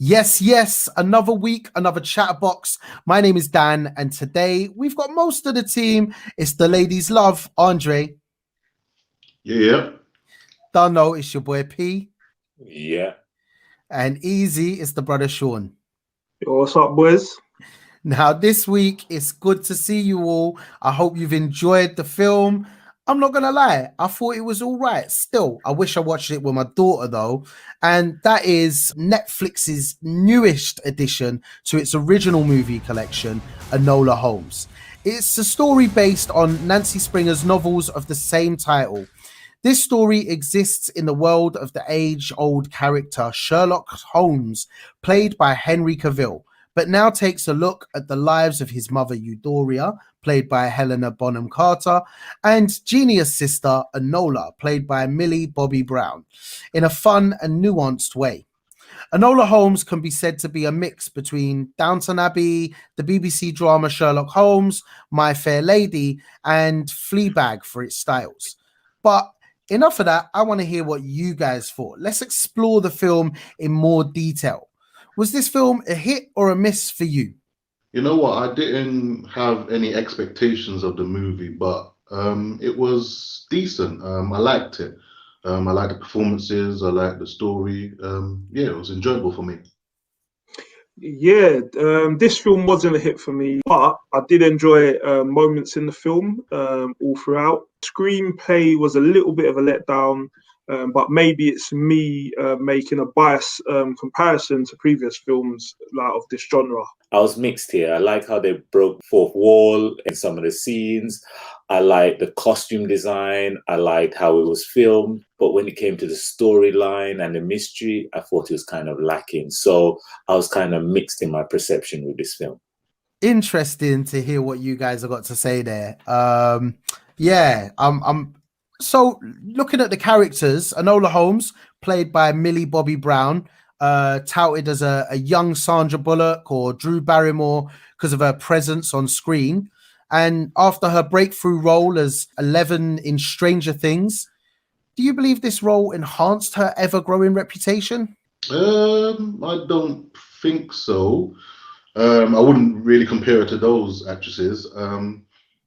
Yes, yes, another week, another Chatterbox. My name is Dan, and today we've got most of the team. It's the ladies' love, Andre. Yeah, Dunno, it's your boy P. Yeah. And Easy is the brother Sean. Yo, what's up, boys? Now, this week, it's good to see you all. I hope you've enjoyed the film. I'm not going to lie, I thought it was all right. Still, I wish I watched it with my daughter, though. And that is Netflix's newest addition to its original movie collection, Enola Holmes. It's a story based on Nancy Springer's novels of the same title. This story exists in the world of the age-old character Sherlock Holmes, played by Henry Cavill, but now takes a look at the lives of his mother Eudora, played by Helena Bonham Carter, and genius sister Enola, played by Millie Bobby Brown, in a fun and nuanced way. Enola Holmes can be said to be a mix between Downton Abbey, the BBC drama Sherlock Holmes, My Fair Lady, and Fleabag for its styles. But enough of that. I want to hear what you guys thought. Let's explore the film in more detail. Was this film a hit or a miss for you? you know what? I didn't have any expectations of the movie, but it was decent. I liked it. I liked the performances. I liked the story. Yeah, it was enjoyable for me. Yeah, this film wasn't a hit for me, but I did enjoy moments in the film all throughout. Screenplay was a little bit of a letdown, but maybe it's me making a bias comparison to previous films like of this genre. I was mixed here. I like how they broke fourth wall in some of the scenes. I liked the costume design. I liked how it was filmed. But when it came to the storyline and the mystery, I thought it was kind of lacking. So I was kind of mixed in my perception with this film. Interesting to hear what you guys have got to say there. I'm so looking at the characters. Enola Holmes, played by Millie Bobby Brown, touted as a young Sandra Bullock or Drew Barrymore because of her presence on screen. And after her breakthrough role as Eleven in Stranger Things, do you believe this role enhanced her ever-growing reputation? I don't think so. I wouldn't really compare her to those actresses.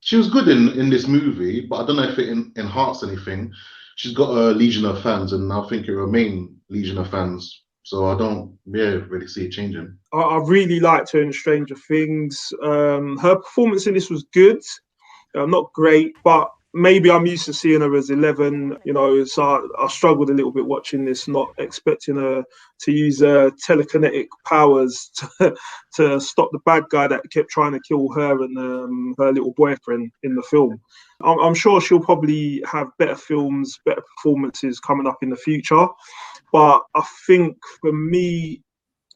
She was good in this movie, but I don't know if it enhanced anything. She's got a legion of fans, and I think it remain legion of fans. So I don't really see it changing. I really liked her in Stranger Things. Her performance in this was good, not great, but maybe I'm used to seeing her as 11. So I struggled a little bit watching this, not expecting her to use telekinetic powers to stop the bad guy that kept trying to kill her and her little boyfriend in the film. I'm sure she'll probably have better films, better performances coming up in the future. But I think for me,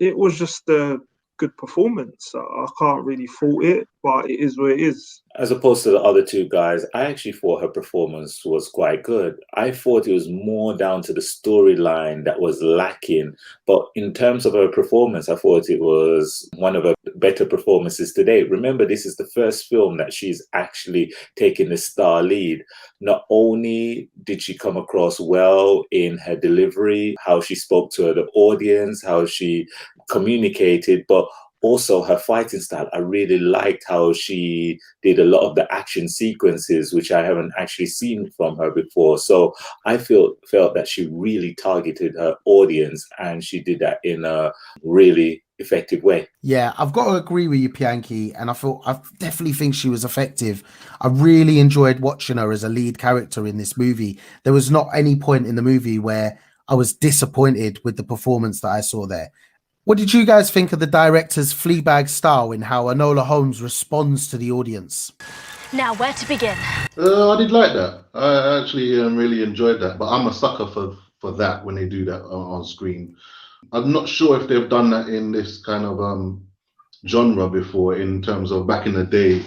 it was just a good performance. I can't really fault it, but it is what it is. As opposed to the other two guys, I actually thought her performance was quite good. I thought it was more down to the storyline that was lacking. But in terms of her performance, I thought it was one of her better performances to date. Remember, this is the first film that she's actually taken the star lead. Not only did she come across well in her delivery, how she spoke to the audience, how she communicated, but also her fighting style. I really liked how she did a lot of the action sequences, which I haven't actually seen from her before. So I felt that she really targeted her audience, and she did that in a really effective way. Yeah, I've got to agree with you, Pianki, and I definitely think she was effective. I really enjoyed watching her as a lead character in this movie. There was not any point in the movie where I was disappointed with the performance that I saw there. What did you guys think of the director's Fleabag style in how Enola Holmes responds to the audience? Now, where to begin? I did like that. I actually really enjoyed that. But I'm a sucker for that when they do that on screen. I'm not sure if they've done that in this kind of genre before, in terms of back in the day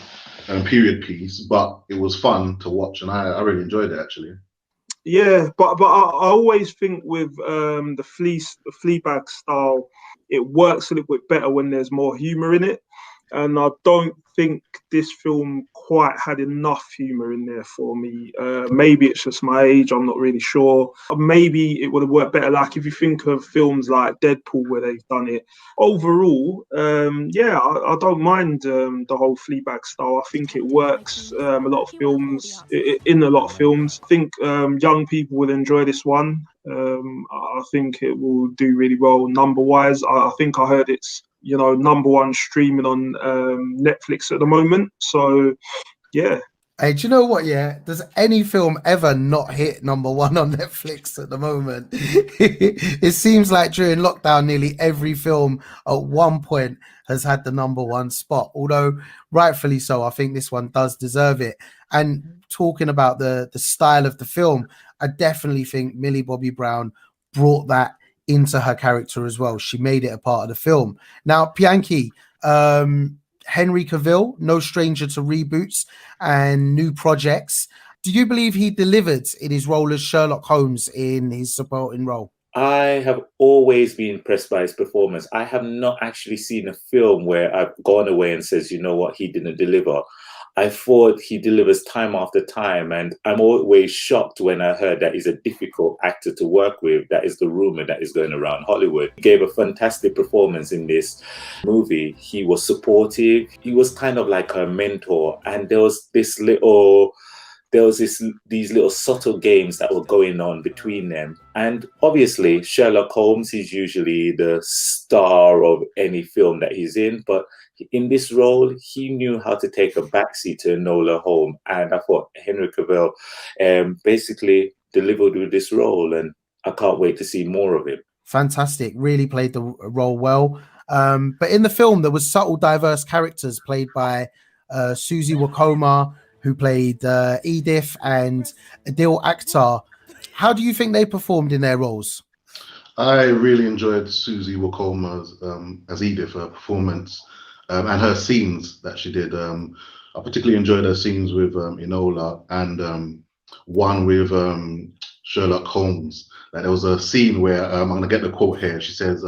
period piece. But it was fun to watch, and I really enjoyed it actually. Yeah, but I always think with the Fleabag style, it works a little bit better when there's more humor in it. and I don't think this film quite had enough humour in there for me. Maybe it's just my age, I'm not really sure. Maybe it would have worked better, like if you think of films like Deadpool where they've done it. Overall, I don't mind the whole Fleabag style. I think it works in a lot of films. I think young people will enjoy this one. I think it will do really well number-wise. I think I heard it's number one streaming on Netflix at the moment. So, yeah. Hey, do you know what? Yeah, does any film ever not hit number one on Netflix at the moment? It seems like during lockdown, nearly every film at one point has had the number one spot. Although rightfully so, I think this one does deserve it. And talking about the style of the film, I definitely think Millie Bobby Brown brought that into her character as well. She made it a part of the film. Now, Pianki, Henry Cavill, no stranger to reboots and new projects. Do you believe he delivered in his role as Sherlock Holmes in his supporting role? I have always been impressed by his performance. I have not actually seen a film where I've gone away and says, you know what, he didn't deliver. I thought he delivers time after time, and I'm always shocked when I heard that he's a difficult actor to work with. That is the rumor that is going around Hollywood. He gave a fantastic performance in this movie. He was supportive. He was kind of like her mentor, and there was these little subtle games that were going on between them. And obviously, Sherlock Holmes is usually the star of any film that he's in, but in this role, he knew how to take a backseat to Enola Holmes. And I thought Henry Cavill basically delivered with this role, and I can't wait to see more of him. Fantastic. Really played the role well. But in the film, there was subtle, diverse characters played by Susie Wakoma, who played Edith, and Adil Akhtar. How do you think they performed in their roles? I really enjoyed Susie Wakoma's as Edith, her performance and her scenes that she did. I particularly enjoyed her scenes with Enola and one with Sherlock Holmes. Like, there was a scene where I'm going to get the quote here. She says,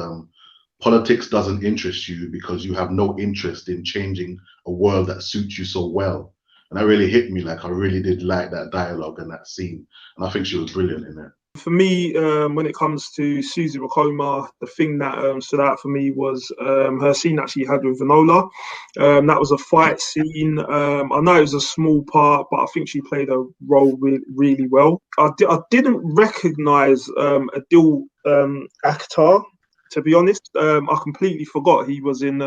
"Politics doesn't interest you because you have no interest in changing a world that suits you so well." And that really hit me. Like, I really did like that dialogue and that scene. And I think she was brilliant in it. For me, when it comes to Susie Wakoma, the thing that stood out for me was her scene that she had with Enola. That was a fight scene. I know it was a small part, but I think she played a role really well. I didn't recognise Adil Akhtar, to be honest. I completely forgot he was in,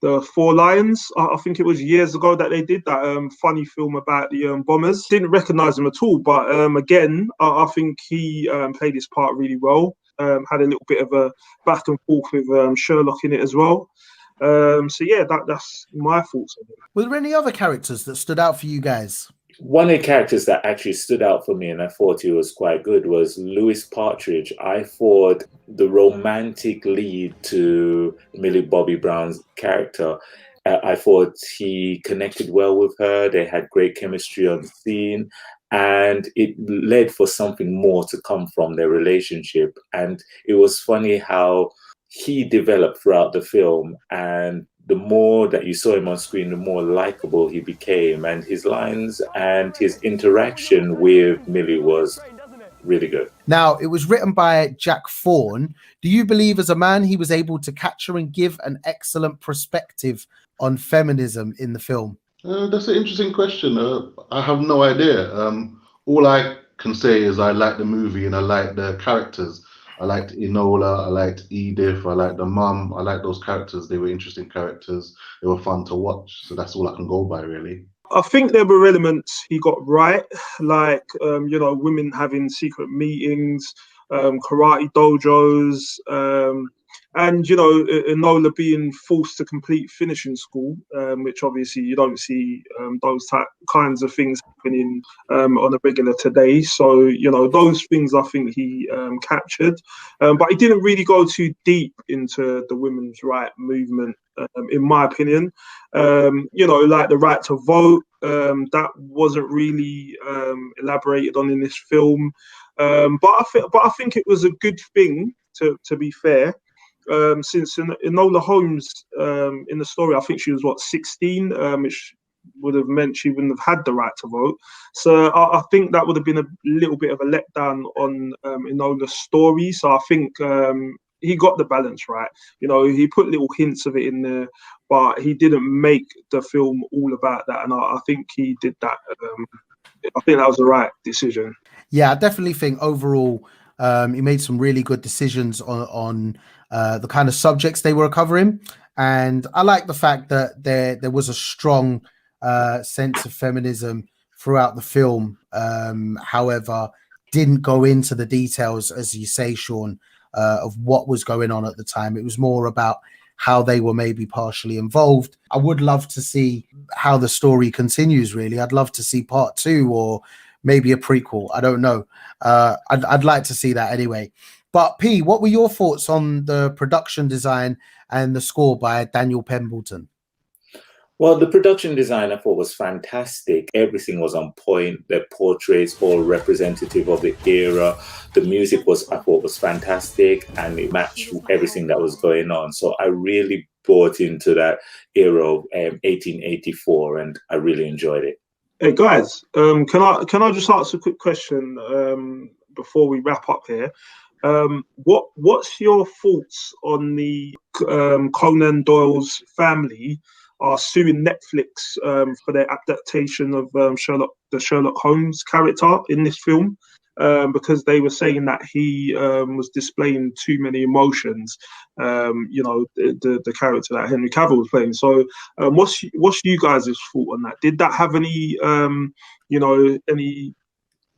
The Four Lions. I think it was years ago that they did that funny film about the bombers. Didn't recognise him at all, but again, I think he played his part really well. Had a little bit of a back and forth with Sherlock in it as well. That's my thoughts on it. Were there any other characters that stood out for you guys? One of the characters that actually stood out for me, and I thought he was quite good, was Louis Partridge. I thought the romantic lead to Millie Bobby Brown's character, I thought he connected well with her. They had great chemistry on scene, and it led for something more to come from their relationship. And it was funny how he developed throughout the film, and the more that you saw him on screen, the more likable he became, and his lines and his interaction with Millie was really good. Now, it was written by Jack Thorne. Do you believe as a man he was able to capture and give an excellent perspective on feminism in the film? That's an interesting question. I have no idea. All I can say is I like the movie and I like the characters. I liked Enola, I liked Edith, I liked the mum, I liked those characters. They were interesting characters. They were fun to watch. So that's all I can go by, really. I think there were elements he got right, like, women having secret meetings, karate dojos, and, Enola being forced to complete finishing school, which obviously you don't see those kinds of things happening on a regular today. So, those things I think he captured. But he didn't really go too deep into the women's right movement, in my opinion. Like the right to vote, that wasn't really elaborated on in this film. But I think it was a good thing, to be fair. since Enola Holmes in the story, I think she was 16, which would have meant she wouldn't have had the right to vote. So I think that would have been a little bit of a letdown on Enola's story. So I think he got the balance right. He put little hints of it in there, but he didn't make the film all about that. And I think he did that. I think that was the right decision. Yeah, I definitely think overall he made some really good decisions on the kind of subjects they were covering. And I like the fact that there was a strong sense of feminism throughout the film. However, didn't go into the details, as you say, Sean, of what was going on at the time. It was more about how they were maybe partially involved. I would love to see how the story continues, really. I'd love to see part 2 or maybe a prequel. I don't know. I'd like to see that anyway. But P, what were your thoughts on the production design and the score by Daniel Pemberton? Well, the production design I thought was fantastic. Everything was on point. The portraits all representative of the era. The music I thought was fantastic, and it matched everything that was going on. So I really bought into that era of 1884, and I really enjoyed it. Hey guys, can I just ask a quick question before we wrap up here? What's your thoughts on the Conan Doyle's family are suing Netflix for their adaptation of the Sherlock Holmes character in this film, because they were saying that he was displaying too many emotions, the character that Henry Cavill was playing. So what's you guys' thought on that? Did that have any any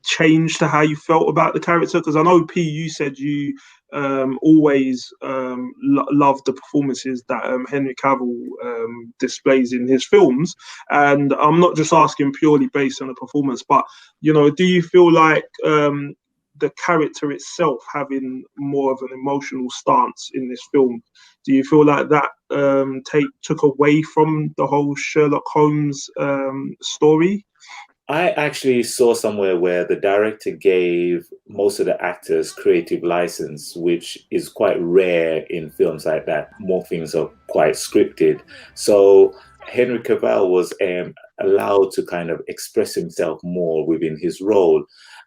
change to how you felt about the character? Because I know, P, you said you always loved the performances that Henry Cavill displays in his films, and I'm not just asking purely based on the performance, but do you feel like the character itself having more of an emotional stance in this film, do you feel like that took away from the whole Sherlock Holmes story? I actually saw somewhere where the director gave most of the actors creative license, which is quite rare in films like that. More things are quite scripted. So Henry Cavill was allowed to kind of express himself more within his role.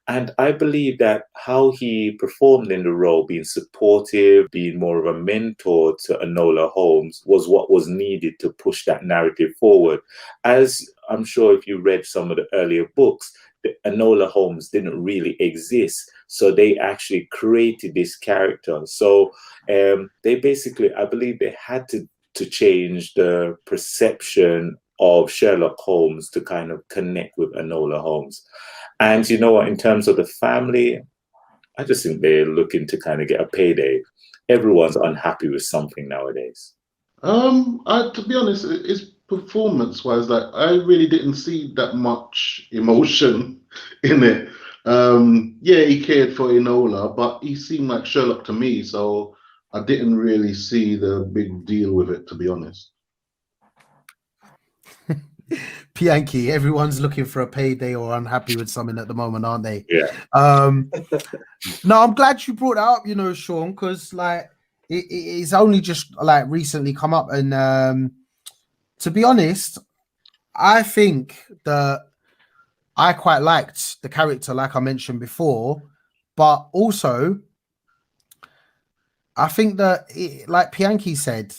And I believe that how he performed in the role, being supportive, being more of a mentor to Enola Holmes, was what was needed to push that narrative forward. As I'm sure if you read some of the earlier books, Enola Holmes didn't really exist. So they actually created this character. So they basically, I believe they had to change the perception of Sherlock Holmes to kind of connect with Enola Holmes. And you know what, in terms of the family, I just think they're looking to kind of get a payday. Everyone's unhappy with something nowadays. To be honest, it's performance-wise, like I really didn't see that much emotion in it. Yeah, he cared for Enola, but he seemed like Sherlock to me, so I didn't really see the big deal with it, to be honest. Pianki, everyone's looking for a payday or unhappy with something at the moment, aren't they? Yeah. No, I'm glad you brought that up, Sean, because like it's only just like recently come up, and to be honest, I think that I quite liked the character, like I mentioned before, but also I think that, like Pianki said,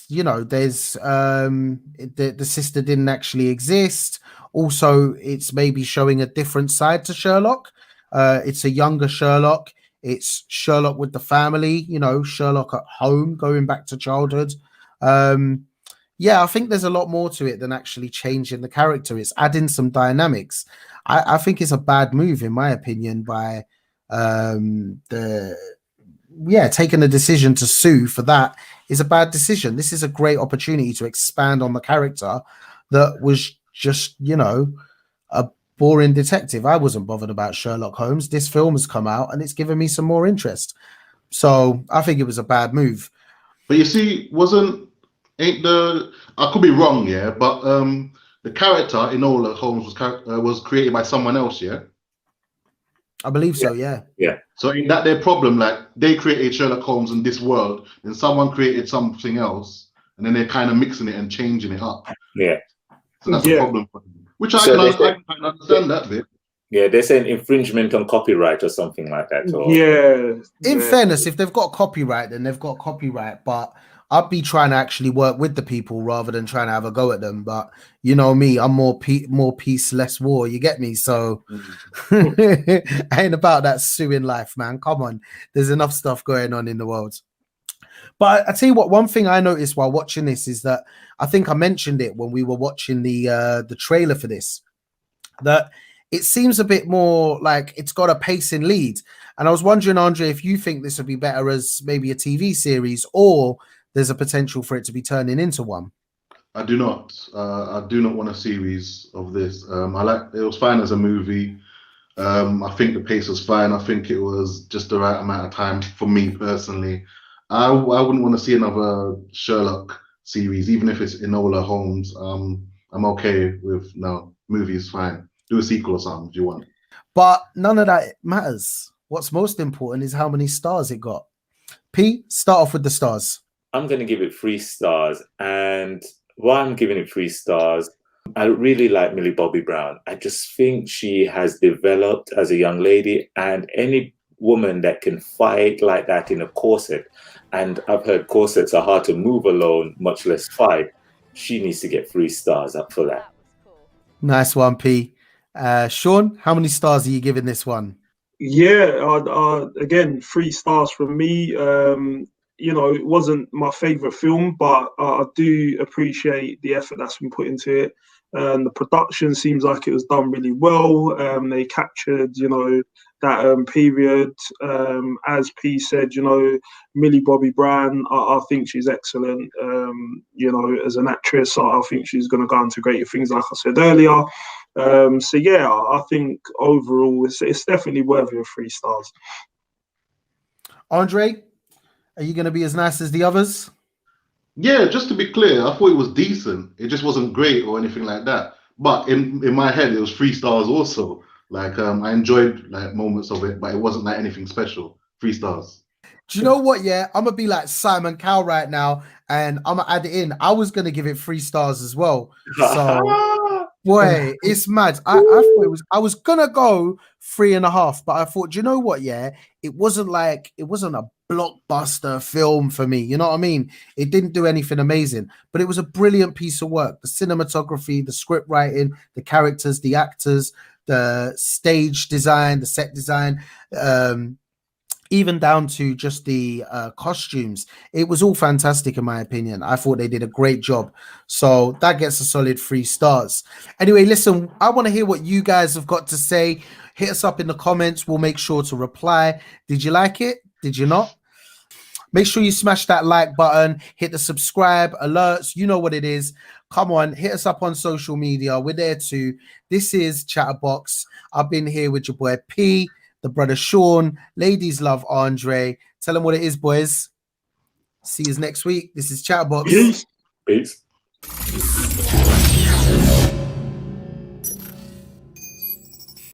there's the sister didn't actually exist. Also, it's maybe showing a different side to Sherlock. It's a younger Sherlock. It's Sherlock with the family, Sherlock at home, going back to childhood. Yeah, I think there's a lot more to it than actually changing the character. It's adding some dynamics. I think it's a bad move, in my opinion, by taking a decision to sue for that is a bad decision. This is a great opportunity to expand on the character that was just, a boring detective. I wasn't bothered about Sherlock Holmes. This film has come out and it's given me some more interest. So I think it was a bad move. But you see, I could be wrong, yeah, but the character Enola Holmes was created by someone else, yeah? I believe so. Yeah. Yeah. So ain't that their problem? Like they created Sherlock Holmes in this world, then someone created something else, and then they're kind of mixing it and changing it up. Yeah. So that's a problem for them. Which I So can understand that bit. Yeah, they're saying infringement on copyright or something like that. Or... Yeah. In fairness, if they've got copyright, then they've got copyright. But I'd be trying to actually work with the people rather than trying to have a go at them. But you know me, I'm more peace, less war. You get me? So ain't about that suing life, man. Come on, there's enough stuff going on in the world. But I tell you what, one thing I noticed while watching this is that I think I mentioned it when we were watching the trailer for this, that it seems a bit more like it's got a pacing lead. And I was wondering, Andre, if you think this would be better as maybe a TV series, or there's a potential for it to be turning into one. I do not. I do not want a series of this. I like it was fine as a movie. I think the pace was fine. I think it was just the right amount of time for me personally. I wouldn't want to see another Sherlock series, even if it's Enola Holmes. I'm okay with movie is fine. Do a sequel or something if you want. But none of that matters. What's most important is how many stars it got. P, start off with the stars. I'm going to give it 3 stars. And why I'm giving it 3 stars, I really like Millie Bobby Brown. I just think she has developed as a young lady, and any woman that can fight like that in a corset, and I've heard corsets are hard to move alone, much less fight, she needs to get 3 stars up for that. Nice one, P. Sean, how many stars are you giving this one? Yeah, again, 3 stars from me. You know, it wasn't my favorite film, but I do appreciate the effort that's been put into it. The production seems like it was done really well. They captured, you know, that period. As P said, you know, Millie Bobby Brown, I think she's excellent. You know, as an actress, I think she's going to go on to greater things, like I said earlier. So yeah, I think overall it's definitely worthy of 3 stars. Andre, are you going to be as nice as the others? Yeah, just to be clear, I thought it was decent. It just wasn't great or anything like that. But in my head, it was 3 stars also. Like I enjoyed like moments of it, but it wasn't like anything special. 3 stars. Do you know what? Yeah, I'm gonna be like Simon Cowell right now, and I'm gonna add it in. I was gonna give it 3 stars as well. So, boy, it's mad. I thought I was gonna go 3.5, but I thought, do you know what? Yeah, it wasn't a blockbuster film for me. You know what I mean? It didn't do anything amazing, but it was a brilliant piece of work. The cinematography, the script writing, the characters, the actors, the stage design, the set design. Even down to just the costumes. It was all fantastic, in my opinion. I thought they did a great job. So that gets a solid 3 stars. Anyway, listen, I want to hear what you guys have got to say. Hit us up in the comments. We'll make sure to reply. Did you like it? Did you not? Make sure you smash that like button. Hit the subscribe, alerts. You know what it is. Come on, hit us up on social media. We're there too. This is Chatterbox. I've been here with your boy P, the brother Sean. Ladies love Andre. Tell them what it is, boys. See you next week. This is Chatterbox. Peace.